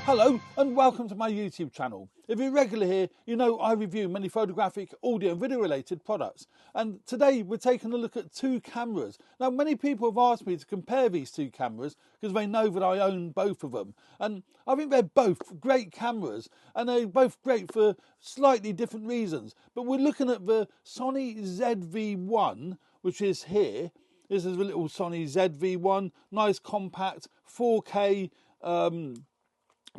Hello and welcome to my YouTube channel. If you're regular here, you know I review many photographic, audio and video related products. And today we're taking a look at two cameras. Now many people have asked me to compare these two cameras because they know that I own both of them. And I think they're both great cameras and they're both great for slightly different reasons. But we're looking at the Sony ZV-1, which is here. This is a little Sony ZV-1, nice compact 4K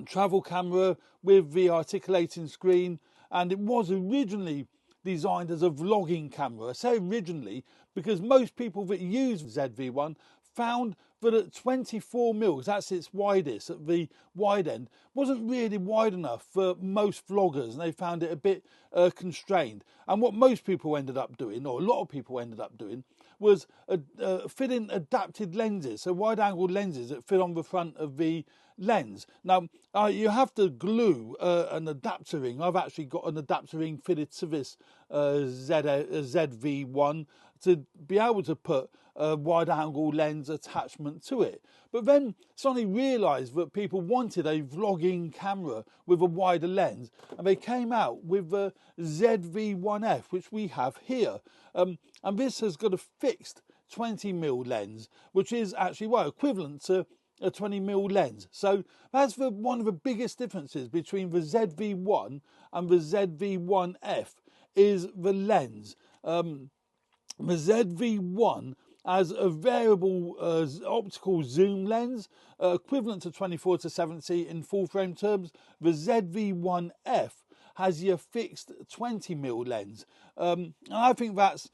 travel camera with the articulating screen, and it was originally designed as a vlogging camera. I say originally because most people that use ZV-1 found that at 24mm, that's its widest, at the wide end, wasn't really wide enough for most vloggers, and they found it a bit constrained. And what most people ended up doing, or a lot of people ended up doing, was fitting adapted lenses, so wide-angle lenses that fit on the front of the lens. Now, you have to glue an adapter ring. I've actually got an adapter ring fitted to this ZV-1 to be able to put a wide-angle lens attachment to it. But then Sony realised that people wanted a vlogging camera with a wider lens, and they came out with the ZV-1F, which we have here. And this has got a fixed 20mm lens, which is actually, well, equivalent to a 20mm lens. So that's one of the biggest differences between the ZV-1 and the ZV-1F is the lens. The ZV-1 has a variable optical zoom lens, equivalent to 24-70 in full frame terms. The ZV-1F has your fixed 20mm lens, and I think that's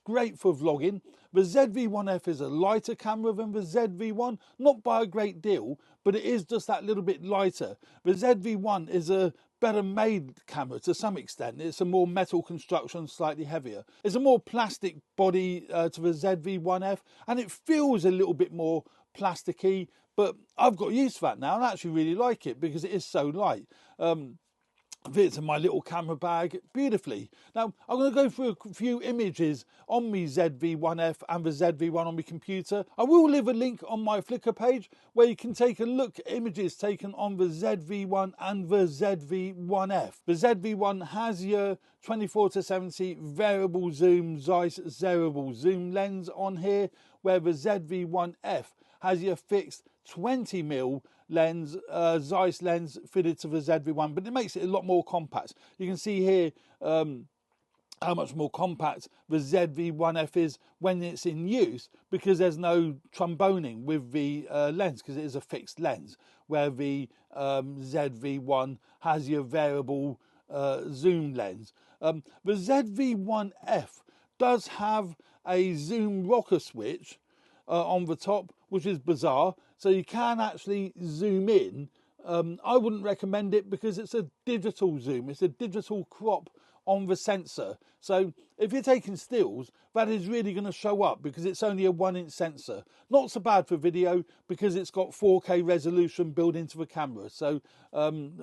great for vlogging. The ZV-1F is a lighter camera than the ZV-1, not by a great deal, but it is just that little bit lighter. The ZV-1 is a better made camera to some extent. It's a more metal construction, slightly heavier. It's a more plastic body to the ZV-1F, and it feels a little bit more plasticky, but I've got used to that now and I actually really like it because it is so light. Fits in my little camera bag beautifully. Now I'm going to go through a few images on my ZV-1F and the ZV-1 on my computer. I will leave a link on my Flickr page where you can take a look at images taken on the ZV-1 and the ZV-1F. The ZV-1 has your 24-70 variable zoom Zeiss variable zoom lens on here, where the ZV-1F has your fixed 20mm lens, Zeiss lens fitted to the ZV-1, but it makes it a lot more compact. You can see here how much more compact the ZV-1F is when it's in use, because there's no tromboning with the lens, because it is a fixed lens, where the ZV-1 has your variable zoom lens. The ZV-1F does have a zoom rocker switch on the top, which is bizarre, so you can actually zoom in. I wouldn't recommend it because it's a digital zoom, it's a digital crop on the sensor. So if you're taking stills, that is really going to show up because it's only a 1-inch sensor. Not so bad for video because it's got 4K resolution built into the camera, so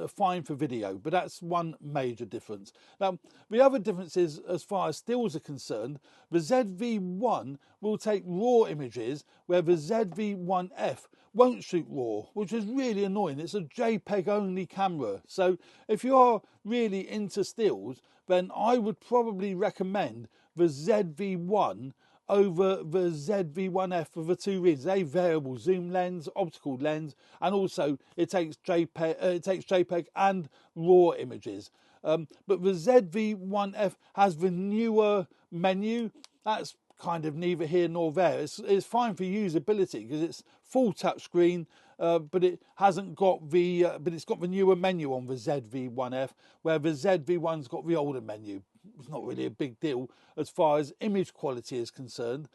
fine for video, but that's one major difference. Now, the other difference is, as far as stills are concerned, the ZV-1 will take raw images where the ZV-1F won't shoot raw, which is really annoying. It's a JPEG only camera, so if you are really into stills, then I would probably recommend the ZV-1 over the ZV-1F for the two reasons: a variable zoom lens, optical lens, and also it takes JPEG and raw images. But the ZV-1F has the newer menu. That's kind of neither here nor there. It's fine for usability because it's full touchscreen, but it hasn't got the but it's got the newer menu on the ZV-1F, where the ZV-1's got the older menu. It's not really a big deal as far as image quality is concerned.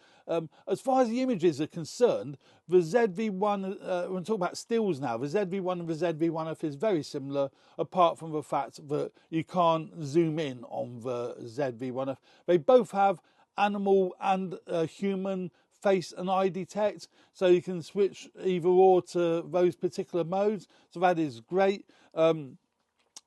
As far as the images are concerned, the ZV-1, we're talking about stills now, the ZV-1 and the ZV-1F is very similar, apart from the fact that you can't zoom in on the ZV-1F. They both have animal and human face and eye detect, so you can switch either or to those particular modes, so that is great.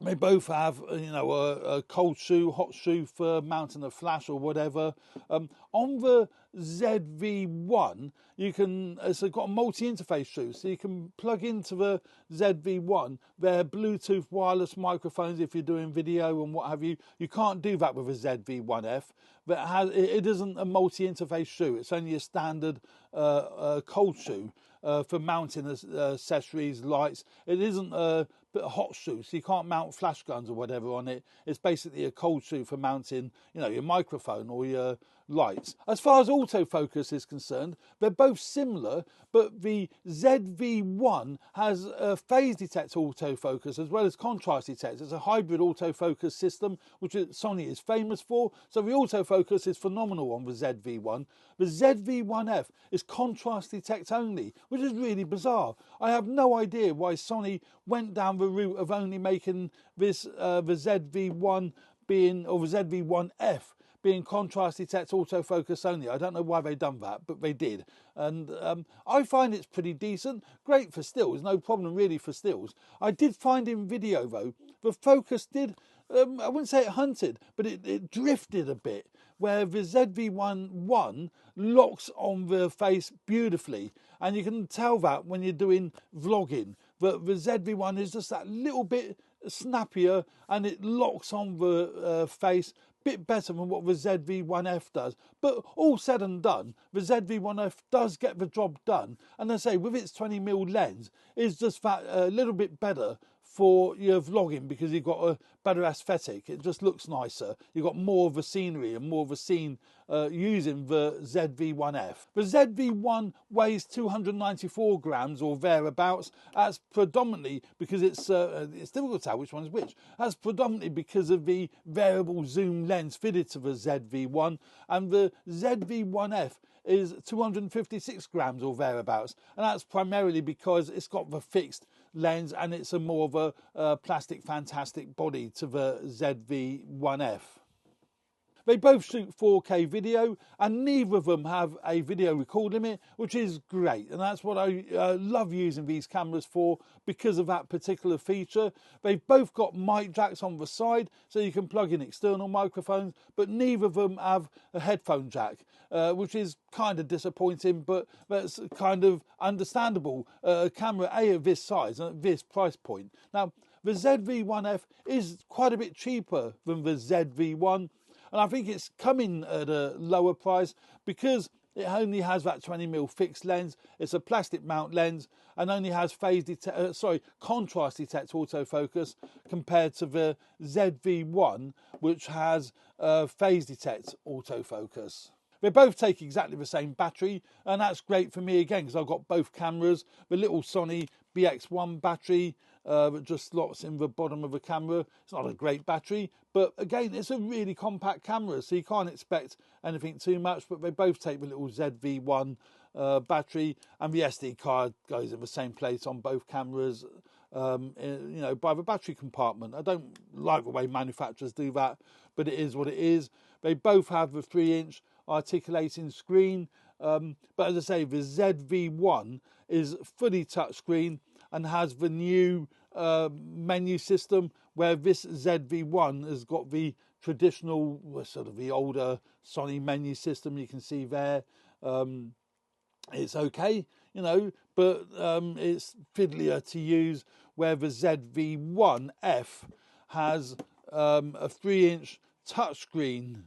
They both have, a cold shoe, hot shoe for mounting a flash or whatever. On the ZV1, it's got a multi-interface shoe, so you can plug into the ZV1 their Bluetooth wireless microphones if you're doing video and what have you. You can't do that with a ZV-1F. But it isn't a multi-interface shoe. It's only a standard cold shoe for mounting accessories, lights. It isn't a hot shoe, so you can't mount flash guns or whatever on it. It's basically a cold shoe for mounting, your microphone or your lights. As far as autofocus is concerned, they're both similar, but the ZV1 has a phase detect autofocus as well as contrast detect. It's a hybrid autofocus system, which Sony is famous for. So the autofocus is phenomenal on the ZV1. The ZV1F is contrast detect only, which is really bizarre. I have no idea why Sony went down the route of only making this the ZV1 being, or the ZV1F being contrast detect autofocus only. I don't know why they've done that, but they did. And I find it's pretty decent. Great for stills, no problem really for stills. I did find in video though, the focus did, I wouldn't say it hunted, but it drifted a bit, where the ZV-1 locks on the face beautifully. And you can tell that when you're doing vlogging, that the ZV-1 is just that little bit snappier and it locks on the face bit better than what the ZV-1F does. But all said and done, the ZV-1F does get the job done. And I say, with its 20mm lens, it's just that a little bit better for your vlogging because you've got a better aesthetic. It just looks nicer. You've got more of the scenery and more of the scene using the ZV-1F. The ZV-1 weighs 294 grams or thereabouts. That's predominantly because it's difficult to tell which one's which. That's predominantly because of the variable zoom lens fitted to the ZV-1, and the ZV-1F is 256 grams or thereabouts, and that's primarily because it's got the fixed lens and it's a more of a plastic fantastic body to the ZV-1F. They both shoot 4K video, and neither of them have a video record limit, which is great. And that's what I love using these cameras for, because of that particular feature. They've both got mic jacks on the side, so you can plug in external microphones, but neither of them have a headphone jack, which is kind of disappointing, but that's kind of understandable. Camera A at this size and at this price point. Now, the ZV-1F is quite a bit cheaper than the ZV-1. And I think it's coming at a lower price because it only has that 20mm fixed lens. It's a plastic mount lens and only has contrast detect autofocus compared to the ZV-1, which has phase detect autofocus. They both take exactly the same battery, and that's great for me again because I've got both cameras. The little Sony BX1 battery that just slots in the bottom of the camera. It's not a great battery, but again, it's a really compact camera, so you can't expect anything too much. But they both take the little ZV-1 battery, and the SD card goes in the same place on both cameras. By the battery compartment. I don't like the way manufacturers do that, but it is what it is. They both have the 3-inch articulating screen, but as I say, the ZV-1 is fully touchscreen and has the new menu system, where this ZV-1 has got the traditional, sort of the older Sony menu system. You can see there. It's okay, but it's fiddlier to use, where the ZV-1F has a 3-inch touchscreen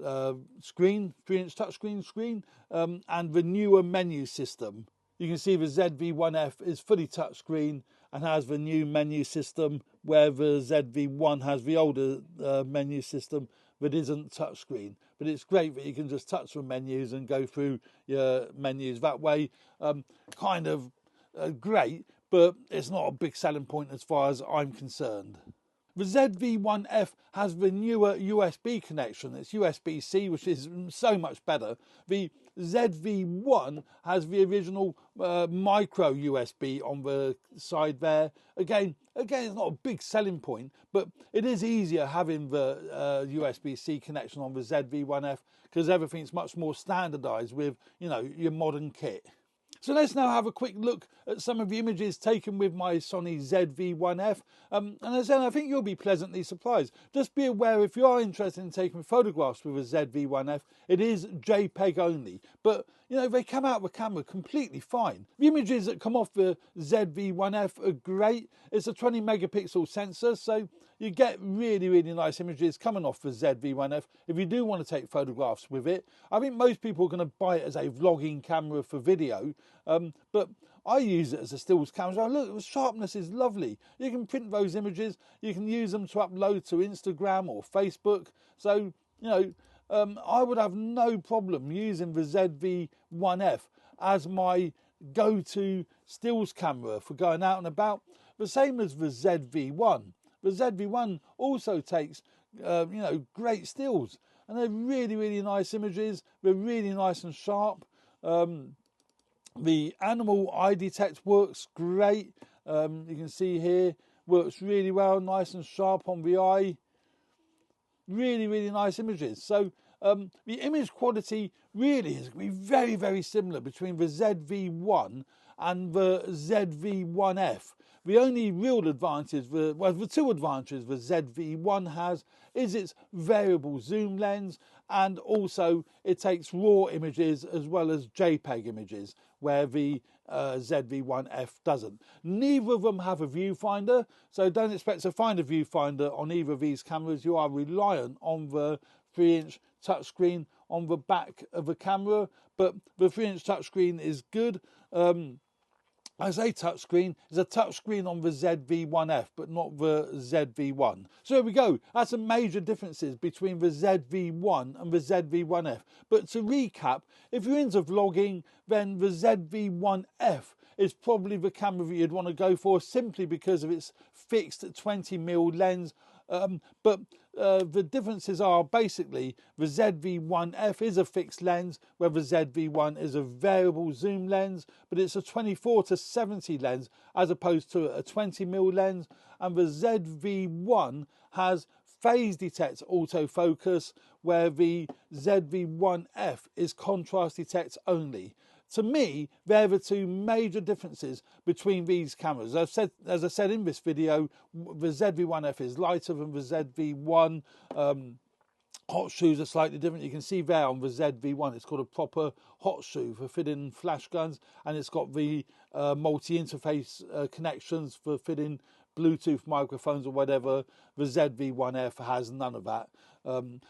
3-inch touchscreen screen, and the newer menu system. You can see the ZV-1F is fully touchscreen and has the new menu system, where the ZV-1 has the older menu system that isn't touchscreen. But it's great that you can just touch the menus and go through your menus that way. Great, but it's not a big selling point as far as I'm concerned. The ZV-1F has the newer USB connection. It's USB-C, which is so much better. The ZV-1 has the original micro USB on the side there. Again, it's not a big selling point, but it is easier having the USB-C connection on the ZV-1F because everything's much more standardized with, your modern kit. So let's now have a quick look at some of the images taken with my Sony ZV-1F. And as I said, I think you'll be pleasantly surprised. Just be aware, if you are interested in taking photographs with a ZV-1F, it is JPEG only. But, you know, they come out with camera completely fine. The images that come off the ZV-1F are great. It's a 20 megapixel sensor, so you get really, really nice images coming off the ZV-1F if you do want to take photographs with it. I think most people are going to buy it as a vlogging camera for video, but I use it as a stills camera. Look, the sharpness is lovely. You can print those images, you can use them to upload to Instagram or Facebook. So, you know, I would have no problem using the ZV-1F as my go-to stills camera for going out and about. The same as the ZV-1. The ZV-1 also takes, you know, great stills, and they're really, really nice images. They're really nice and sharp. The animal eye detect works great. You can see here, works really well, nice and sharp on the eye. Really, really nice images. So the image quality really is going to be very, very similar between the ZV-1 and the ZV-1F. The only real advantage, the two advantages the ZV-1 has is its variable zoom lens, and also it takes RAW images as well as JPEG images, where the ZV-1F doesn't. Neither of them have a viewfinder, so don't expect to find a viewfinder on either of these cameras. You are reliant on the 3-inch touchscreen on the back of the camera, but the 3-inch touchscreen is good. I say touchscreen, it's a touchscreen on the ZV-1F, but not the ZV-1. So there we go. That's some major differences between the ZV-1 and the ZV-1F. But to recap, if you're into vlogging, then the ZV-1F is probably the camera that you'd want to go for, simply because of its fixed 20mm lens. But the differences are basically the ZV-1F is a fixed lens, where the ZV-1 is a variable zoom lens, but it's a 24-70 lens as opposed to a 20mm lens. And the ZV-1 has phase detect autofocus, where the ZV-1F is contrast detect only. To me, they're the two major differences between these cameras. As I said in this video, the ZV-1F is lighter than the ZV-1. Hot shoes are slightly different. You can see there on the ZV-1, it's called a proper hot shoe for fitting flash guns, and it's got the multi-interface connections for fitting Bluetooth microphones or whatever. The ZV-1F has none of that.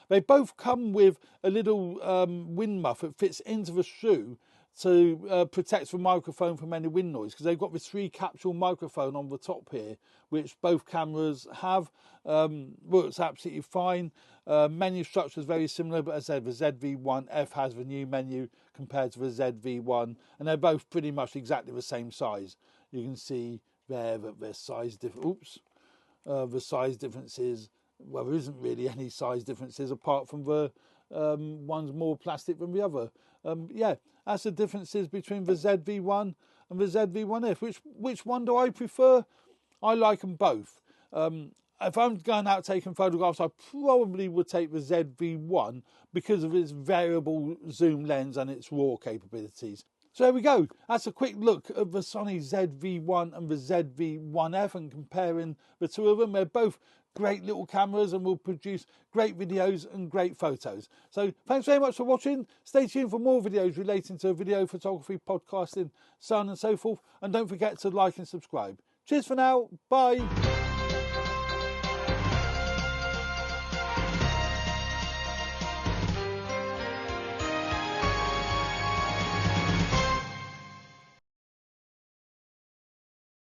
They both come with a little wind muff that fits into the shoe to protect the microphone from any wind noise, because they've got this 3-capsule microphone on the top here, which both cameras have. Works absolutely fine. Menu structure is very similar, but as I said, the ZV-1F has the new menu compared to the ZV-1, and they're both pretty much exactly the same size. You can see there that there's size difference. The size differences, well, there isn't really any size differences apart from the one's more plastic than the other. Yeah, that's the differences between the ZV-1 and the ZV-1F. Which one do I prefer? I like them both. If I'm going out taking photographs, I probably would take the ZV-1 because of its variable zoom lens and its RAW capabilities. So there we go. That's a quick look at the Sony ZV-1 and the ZV-1F and comparing the two of them. They're both great little cameras and will produce great videos and great photos. So thanks very much for watching. Stay tuned for more videos relating to video photography, podcasting, so on and so forth. And don't forget to like and subscribe. Cheers for now. Bye.